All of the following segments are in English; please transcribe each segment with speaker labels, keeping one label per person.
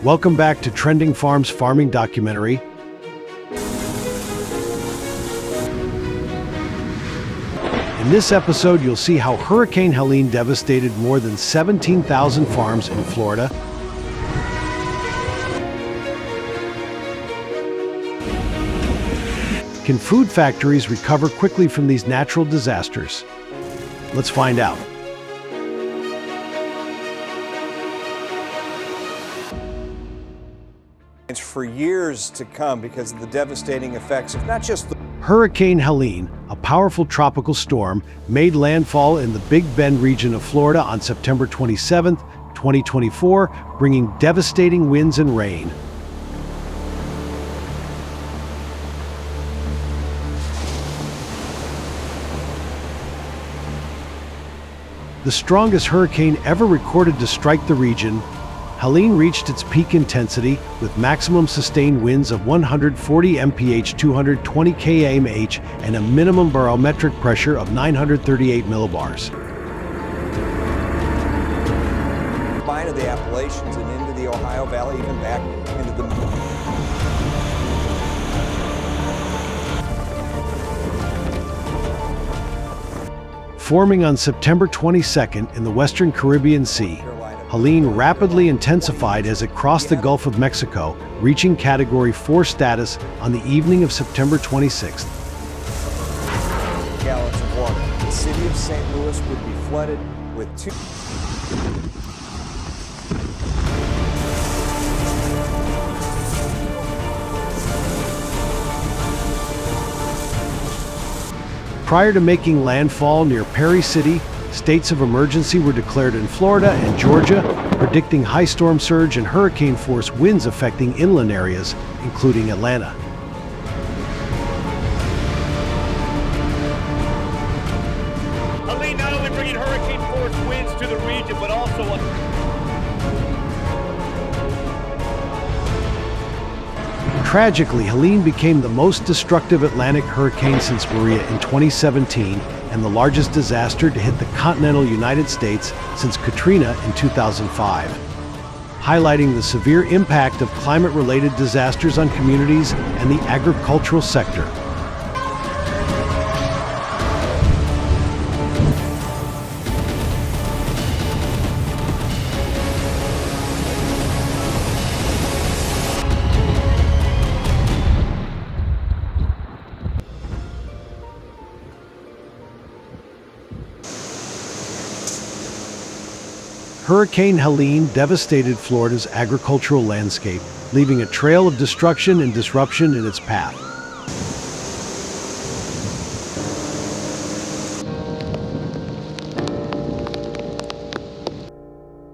Speaker 1: Welcome back to Trending Farm's farming documentary. In this episode, you'll see how Hurricane Helene devastated more than 17,000 farms in Florida. Can food factories recover quickly from these natural disasters? Let's find out.
Speaker 2: It's for years to come because of the devastating effects of not just the
Speaker 1: Hurricane Helene, a powerful tropical storm, made landfall in the Big Bend region of Florida on September 27, 2024, bringing devastating winds and rain. The strongest hurricane ever recorded to strike the region, Helene reached its peak intensity with maximum sustained winds of 140 mph, 220 km/h, and a minimum barometric pressure of 938 millibars.
Speaker 2: line of the Appalachians and into the Ohio Valley, even back into the
Speaker 1: Forming on September 22nd in the western Caribbean Sea, Helene rapidly intensified as it crossed the Gulf of Mexico, reaching Category 4 status on the evening of September 26th.
Speaker 2: gallons of water. The city of St. Louis would be flooded with
Speaker 1: Prior to making landfall near Perry City, states of emergency were declared in Florida and Georgia, predicting high storm surge and hurricane force winds affecting inland areas, including Atlanta.
Speaker 3: Helene not only bringing hurricane force winds to the region, but also
Speaker 1: Tragically, Helene became the most destructive Atlantic hurricane since Maria in 2017 and the largest disaster to hit the continental United States since Katrina in 2005, highlighting the severe impact of climate-related disasters on communities and the agricultural sector. Hurricane Helene devastated Florida's agricultural landscape, leaving a trail of destruction and disruption in its path.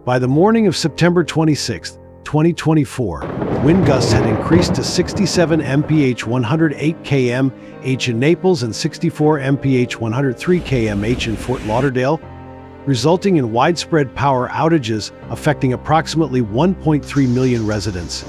Speaker 1: By the morning of September 26, 2024, wind gusts had increased to 67 mph, 108 km/h in Naples and 64 mph, 103 km/h in Fort Lauderdale, resulting in widespread power outages affecting approximately 1.3 million residents.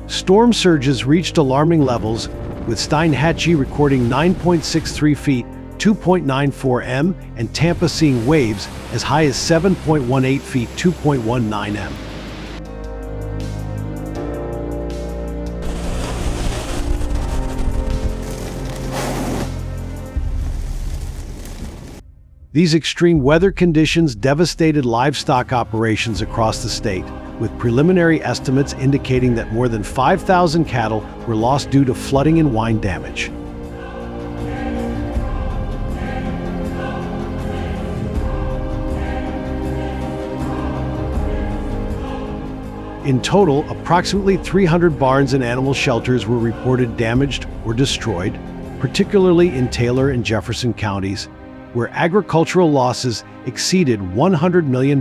Speaker 1: Storm surges reached alarming levels, with Steinhatchee recording 9.63 feet, 2.94 m, and Tampa seeing waves as high as 7.18 feet, 2.19 m. These extreme weather conditions devastated livestock operations across the state, with preliminary estimates indicating that more than 5,000 cattle were lost due to flooding and wind damage. In total, approximately 300 barns and animal shelters were reported damaged or destroyed, particularly in Taylor and Jefferson counties, where agricultural losses exceeded $100 million.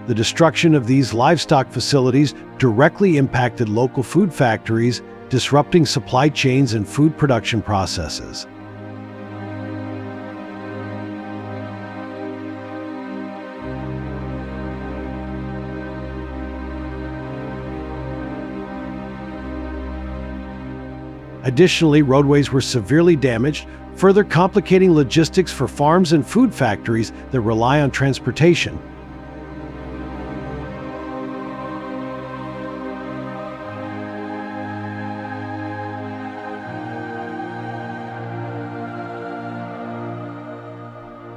Speaker 1: The destruction of these livestock facilities directly impacted local food factories, disrupting supply chains and food production processes. Additionally, roadways were severely damaged, further complicating logistics for farms and food factories that rely on transportation.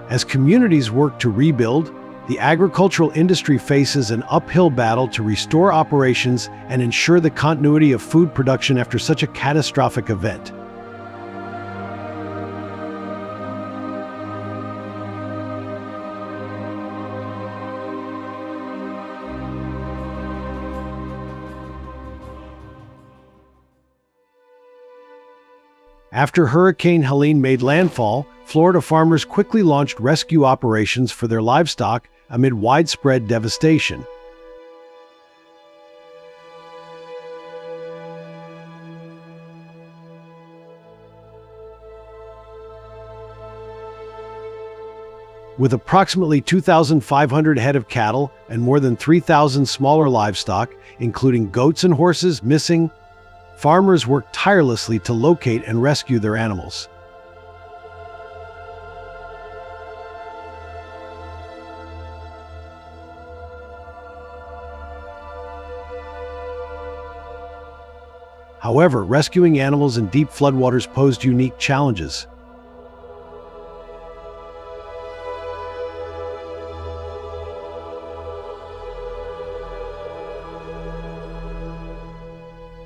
Speaker 1: As communities work to rebuild, the agricultural industry faces an uphill battle to restore operations and ensure the continuity of food production after such a catastrophic event. After Hurricane Helene made landfall, Florida farmers quickly launched rescue operations for their livestock amid widespread devastation. With approximately 2,500 head of cattle and more than 3,000 smaller livestock, including goats and horses, missing, farmers worked tirelessly to locate and rescue their animals. However, rescuing animals in deep floodwaters posed unique challenges.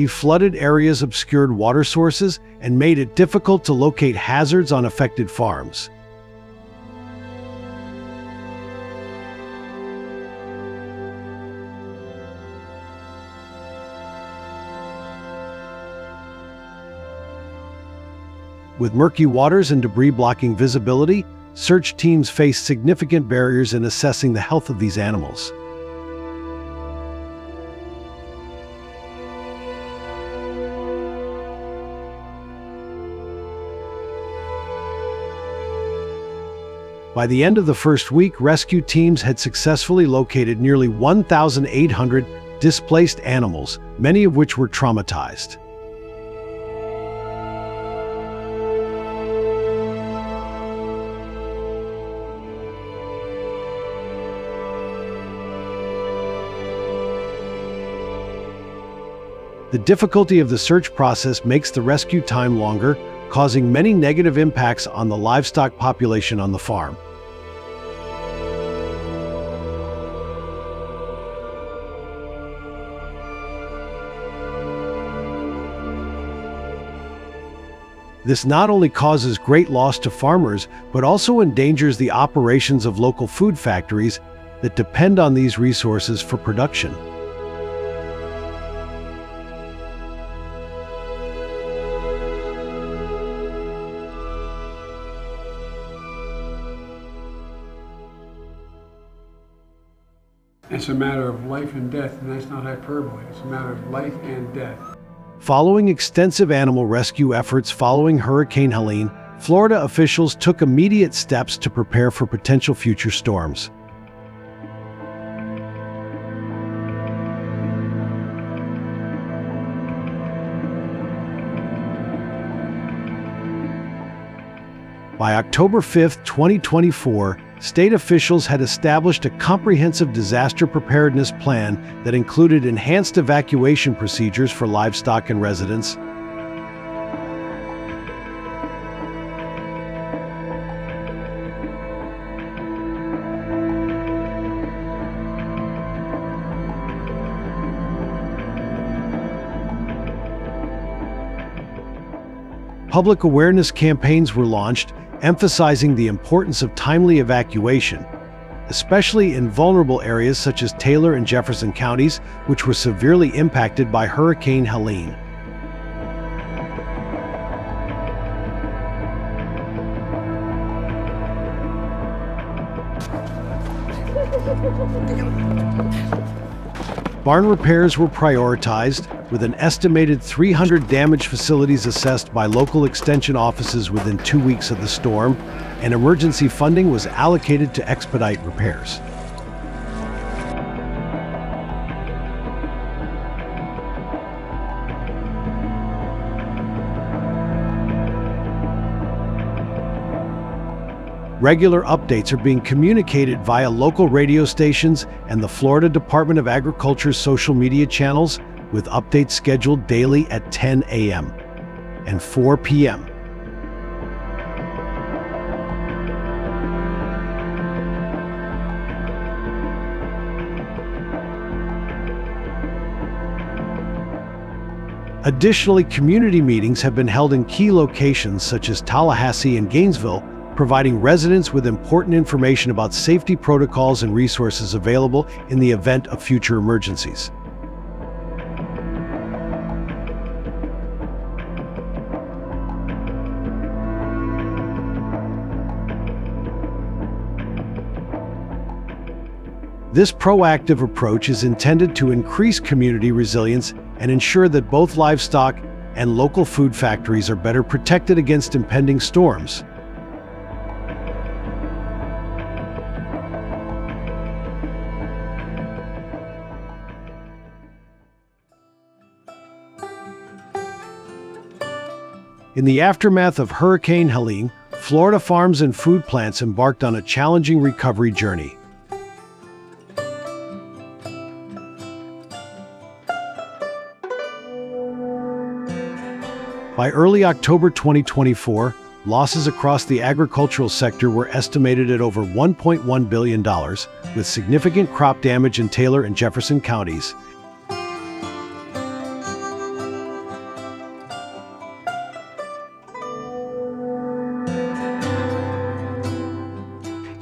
Speaker 1: Flooded areas obscured water sources and made it difficult to locate hazards on affected farms. With murky waters and debris blocking visibility, search teams faced significant barriers in assessing the health of these animals. By the end of the first week, rescue teams had successfully located nearly 1,800 displaced animals, many of which were traumatized. The difficulty of the search process makes the rescue time longer, causing many negative impacts on the livestock population on the farm. This not only causes great loss to farmers, but also endangers the operations of local food factories that depend on these resources for production.
Speaker 4: It's a matter of life and death, and that's not hyperbole. It's a matter of life and death.
Speaker 1: Following extensive animal rescue efforts following Hurricane Helene, Florida officials took immediate steps to prepare for potential future storms. By October 5, 2024, state officials had established a comprehensive disaster preparedness plan that included enhanced evacuation procedures for livestock and residents, public awareness campaigns were launched, emphasizing the importance of timely evacuation, especially in vulnerable areas such as Taylor and Jefferson counties, which were severely impacted by Hurricane Helene. Barn repairs were prioritized, with an estimated 300 damaged facilities assessed by local extension offices within 2 weeks of the storm, and emergency funding was allocated to expedite repairs. Regular updates are being communicated via local radio stations and the Florida Department of Agriculture's social media channels, with updates scheduled daily at 10 a.m. and 4 p.m. Additionally, community meetings have been held in key locations such as Tallahassee and Gainesville, providing residents with important information about safety protocols and resources available in the event of future emergencies. This proactive approach is intended to increase community resilience and ensure that both livestock and local food factories are better protected against impending storms. In the aftermath of Hurricane Helene, Florida farms and food plants embarked on a challenging recovery journey. By early October 2024, losses across the agricultural sector were estimated at over $1.1 billion, with significant crop damage in Taylor and Jefferson counties.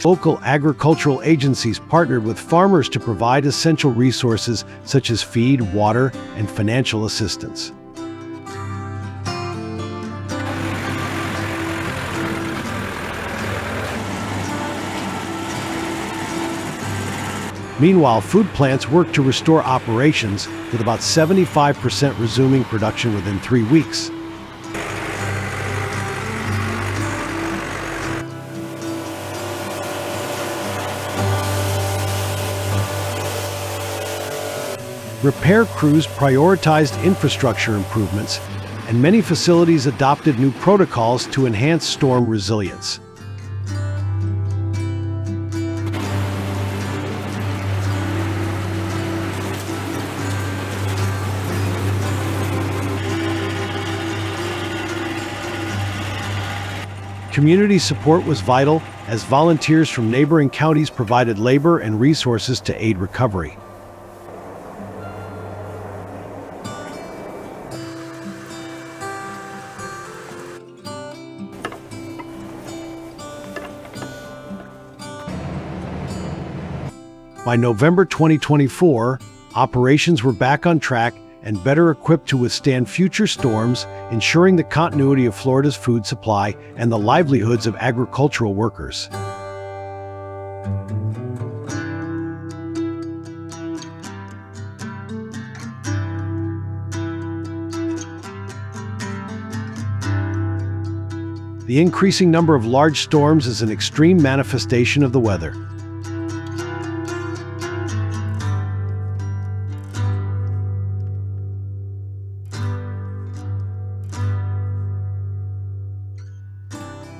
Speaker 1: Local agricultural agencies partnered with farmers to provide essential resources such as feed, water, and financial assistance. Meanwhile, food plants worked to restore operations, with about 75% resuming production within 3 weeks. Repair crews prioritized infrastructure improvements, and many facilities adopted new protocols to enhance storm resilience. Community support was vital, as volunteers from neighboring counties provided labor and resources to aid recovery. By November 2024, operations were back on track and better equipped to withstand future storms, ensuring the continuity of Florida's food supply and the livelihoods of agricultural workers. The increasing number of large storms is an extreme manifestation of the weather.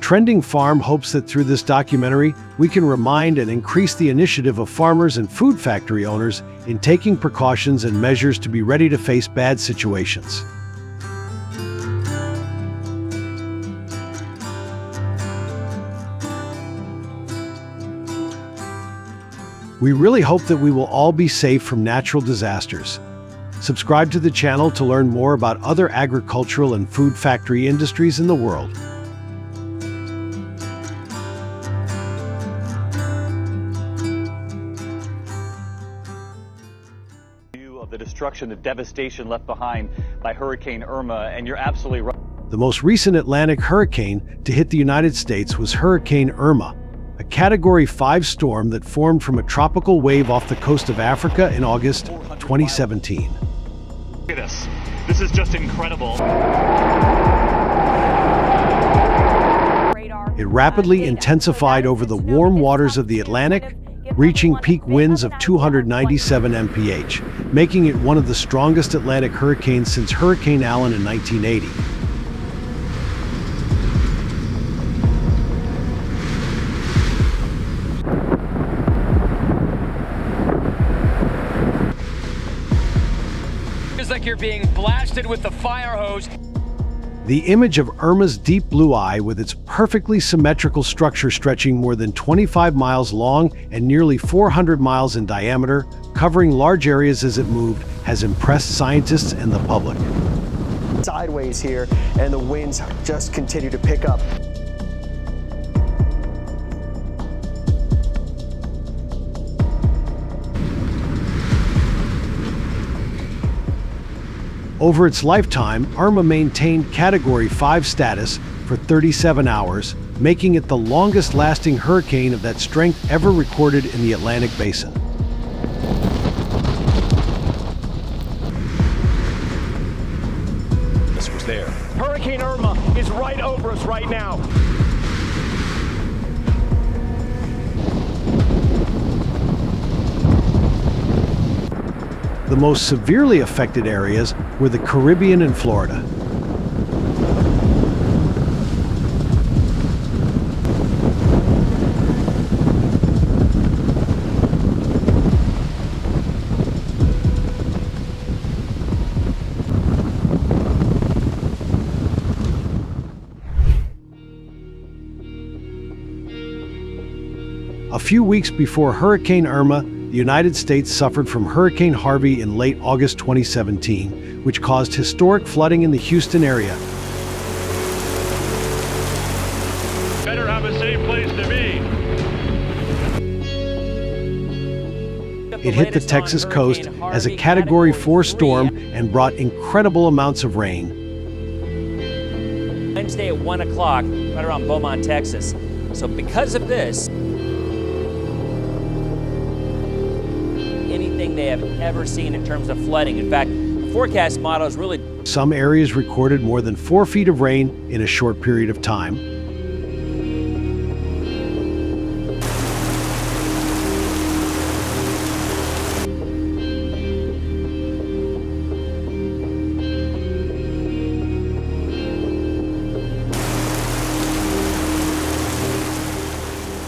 Speaker 1: Trending Farm hopes that through this documentary, we can remind and increase the initiative of farmers and food factory owners in taking precautions and measures to be ready to face bad situations. We really hope that we will all be safe from natural disasters. Subscribe to the channel to learn more about other agricultural and food factory industries in the world.
Speaker 5: The destruction, the devastation left behind by Hurricane Irma, and you're absolutely right.
Speaker 1: The most recent Atlantic hurricane to hit the United States was Hurricane Irma, a Category 5 storm that formed from a tropical wave off the coast of Africa in August 2017.
Speaker 5: Look at this. This is just incredible.
Speaker 1: It rapidly intensified over the warm waters of the Atlantic, reaching peak winds of 297 mph, making it one of the strongest Atlantic hurricanes since Hurricane Helene in 1980.
Speaker 6: like you're being blasted with the fire hose.
Speaker 1: The image of Irma's deep blue eye, with its perfectly symmetrical structure stretching more than 25 miles long and nearly 400 miles in diameter, covering large areas as it moved, has impressed scientists and the public.
Speaker 7: Sideways here, and the winds just continue to pick up.
Speaker 1: Over its lifetime, Irma maintained Category 5 status for 37 hours, making it the longest-lasting hurricane of that strength ever recorded in the Atlantic Basin.
Speaker 3: This was there.
Speaker 6: Hurricane Irma is right over us right now.
Speaker 1: The most severely affected areas were the Caribbean and Florida. A few weeks before Hurricane Irma, the United States suffered from Hurricane Harvey in late August 2017, which caused historic flooding in the Houston area.
Speaker 3: Better have a safe place to be.
Speaker 1: It hit the Texas coast as a Category 4 storm and brought incredible amounts of rain.
Speaker 8: Wednesday at 1 o'clock, right around Beaumont, Texas. So because of this, anything they have ever seen in terms of flooding. In fact, the forecast model is really...
Speaker 1: Some areas recorded more than 4 feet of rain in a short period of time.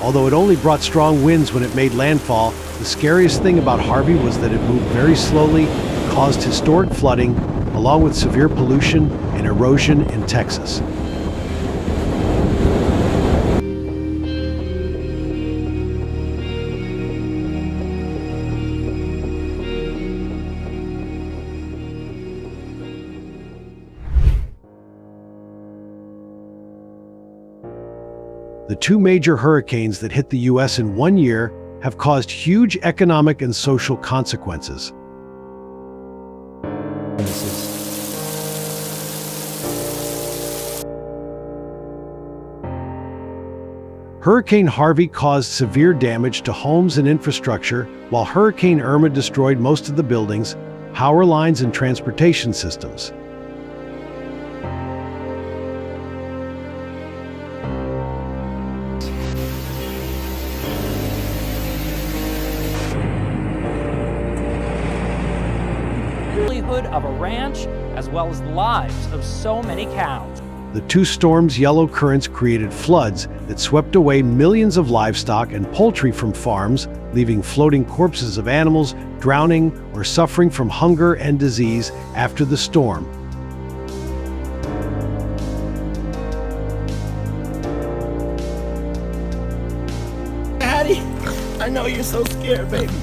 Speaker 1: Although it only brought strong winds when it made landfall, the scariest thing about Harvey was that it moved very slowly, caused historic flooding, along with severe pollution and erosion in Texas. The two major hurricanes that hit the U.S. in 1 year have caused huge economic and social consequences. Hurricane Harvey caused severe damage to homes and infrastructure, while Hurricane Irma destroyed most of the buildings, power lines, and transportation systems.
Speaker 8: Of a ranch, as well as the lives of so many cows.
Speaker 1: The two storms' yellow currents created floods that swept away millions of livestock and poultry from farms, leaving floating corpses of animals drowning or suffering from hunger and disease after the storm.
Speaker 9: Daddy, I know you're so scared, baby.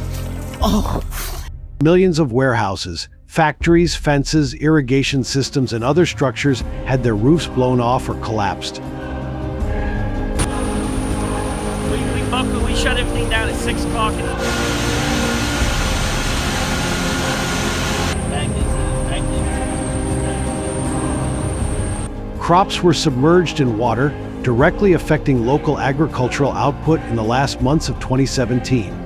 Speaker 9: Oh.
Speaker 1: Millions of warehouses, factories, fences, irrigation systems, and other structures had their roofs blown off or collapsed.
Speaker 10: We shut everything down at 6 o'clock.
Speaker 1: Crops were submerged in water, directly affecting local agricultural output in the last months of 2017.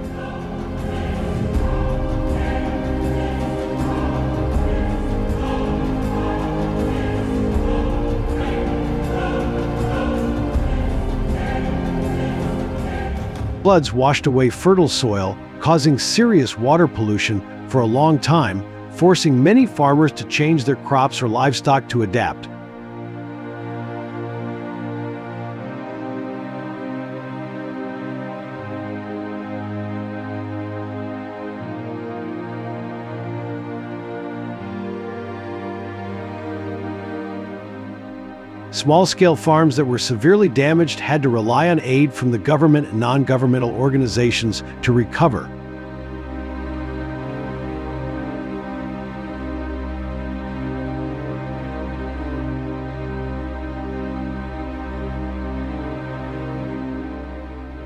Speaker 1: Floods washed away fertile soil, causing serious water pollution for a long time, forcing many farmers to change their crops or livestock to adapt. Small-scale farms that were severely damaged had to rely on aid from the government and non-governmental organizations to recover.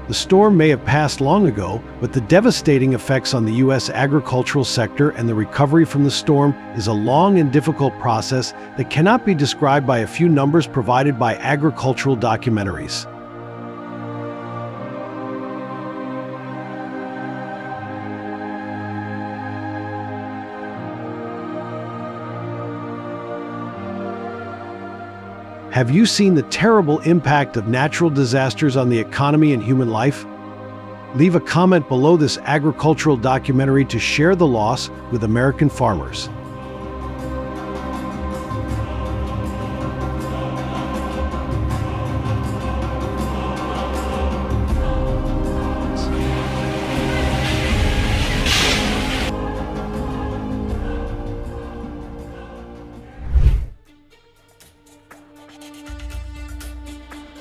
Speaker 1: The storm may have passed long ago, but the devastating effects on the U.S. agricultural sector and the recovery from the storm is a long and difficult process that cannot be described by a few numbers provided by agricultural documentaries. Have you seen the terrible impact of natural disasters on the economy and human life? Leave a comment below this agricultural documentary to share the loss with American farmers.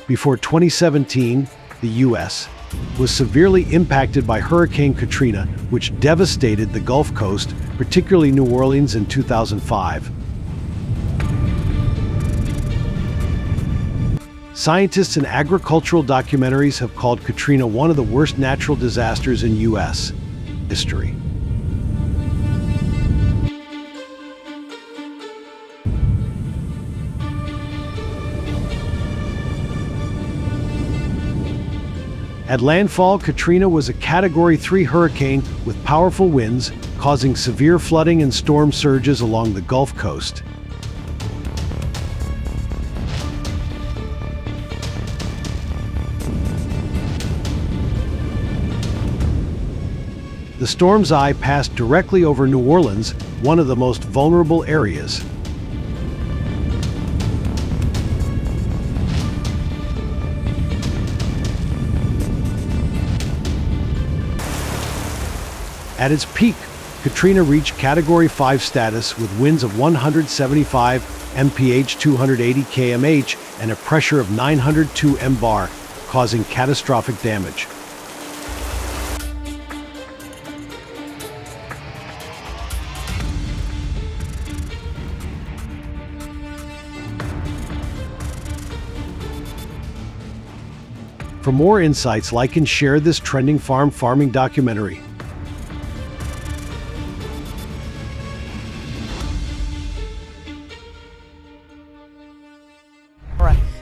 Speaker 1: Before 2017, the U.S. was severely impacted by Hurricane Katrina, which devastated the Gulf Coast, particularly New Orleans in 2005. Scientists and agricultural documentaries have called Katrina one of the worst natural disasters in U.S. history. At landfall, Katrina was a Category 3 hurricane with powerful winds, causing severe flooding and storm surges along the Gulf Coast. The storm's eye passed directly over New Orleans, one of the most vulnerable areas. At its peak, Katrina reached Category 5 status with winds of 175 mph, 280 kmh, and a pressure of 902 mbar, causing catastrophic damage. For more insights, like and share this Trending Farm farming documentary.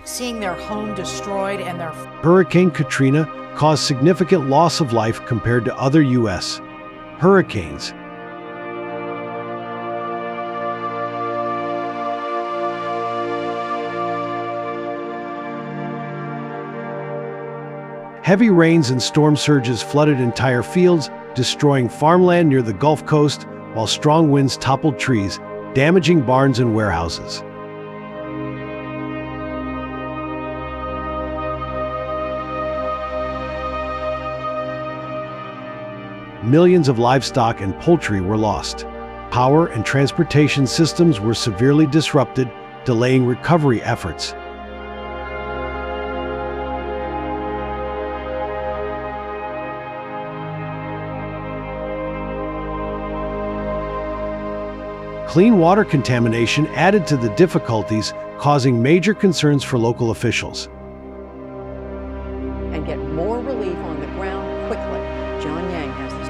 Speaker 11: Seeing their home destroyed and their...
Speaker 1: Hurricane Katrina caused significant loss of life compared to other U.S. hurricanes. Heavy rains and storm surges flooded entire fields, destroying farmland near the Gulf Coast, while strong winds toppled trees, damaging barns and warehouses. Millions of livestock and poultry were lost. Power and transportation systems were severely disrupted, delaying recovery efforts. Clean water contamination added to the difficulties, causing major concerns for local officials.
Speaker 12: And get more relief on the ground quickly. John Yang has this.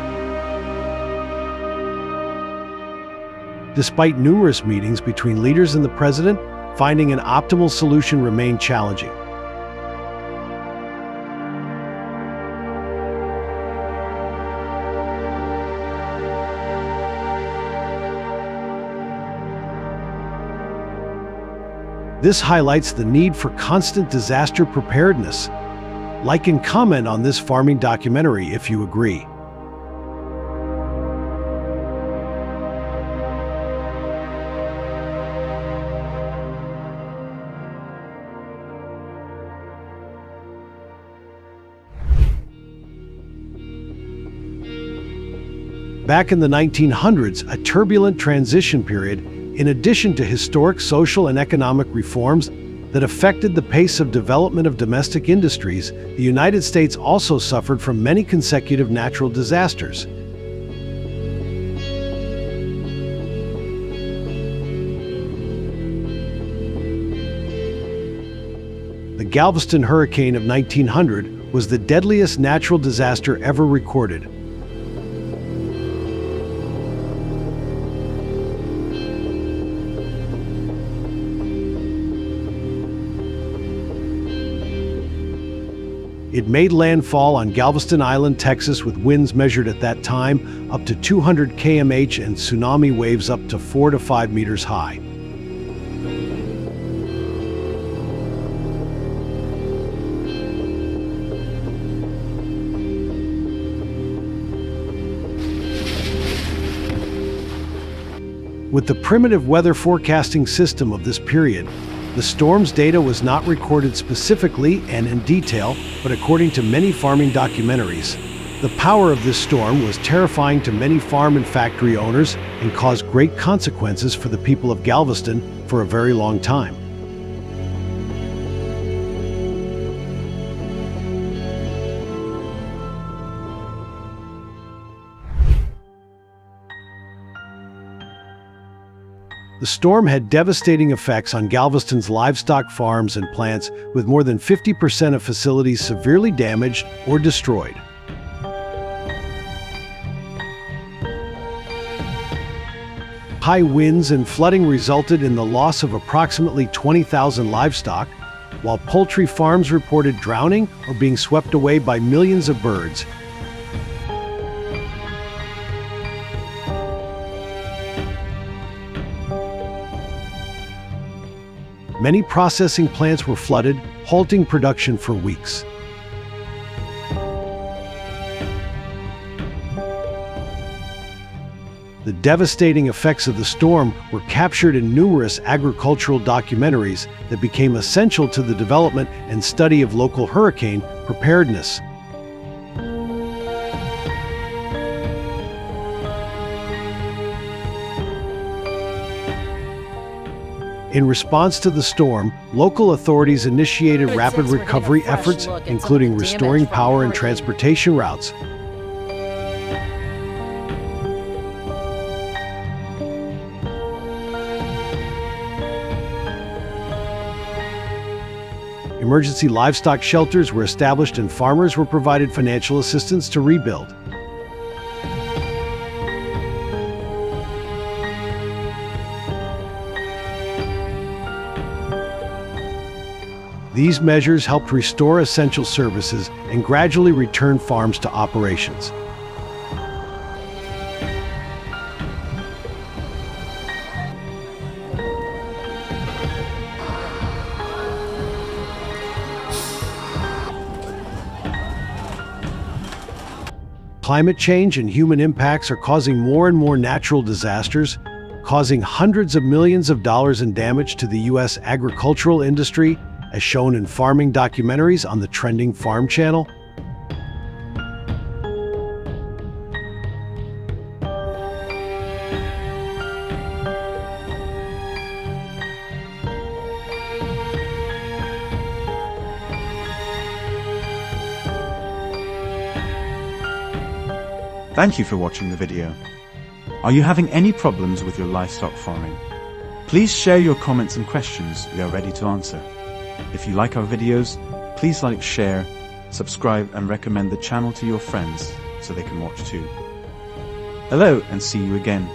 Speaker 1: Despite numerous meetings between leaders and the president, finding an optimal solution remained challenging. This highlights the need for constant disaster preparedness. Like and comment on this farming documentary if you agree. Back in the 1900s, a turbulent transition period, in addition to historic social and economic reforms, that affected the pace of development of domestic industries, the United States also suffered from many consecutive natural disasters. The Galveston hurricane of 1900 was the deadliest natural disaster ever recorded. It made landfall on Galveston Island, Texas, with winds measured at that time up to 200 km/h and tsunami waves up to 4 to 5 meters high. With the primitive weather forecasting system of this period, the storm's data was not recorded specifically and in detail, but according to many farming documentaries, the power of this storm was terrifying to many farm and factory owners and caused great consequences for the people of Galveston for a very long time. The storm had devastating effects on Galveston's livestock farms and plants, with more than 50% of facilities severely damaged or destroyed. High winds and flooding resulted in the loss of approximately 20,000 livestock, while poultry farms reported drowning or being swept away by millions of birds. Many processing plants were flooded, halting production for weeks. The devastating effects of the storm were captured in numerous agricultural documentaries that became essential to the development and study of local hurricane preparedness. In response to the storm, local authorities initiated rapid recovery efforts, including restoring power and transportation routes. Emergency livestock shelters were established and farmers were provided financial assistance to rebuild. These measures helped restore essential services and gradually return farms to operations. Climate change and human impacts are causing more and more natural disasters, causing hundreds of millions of dollars in damage to the U.S. agricultural industry, as shown in farming documentaries on the Trending Farm channel.
Speaker 13: Thank you for watching the video. Are you having any problems with your livestock farming? Please share your comments and questions. We are ready to answer. If you like our videos, please like, share, subscribe and recommend the channel to your friends so they can watch too. Hello and see you again.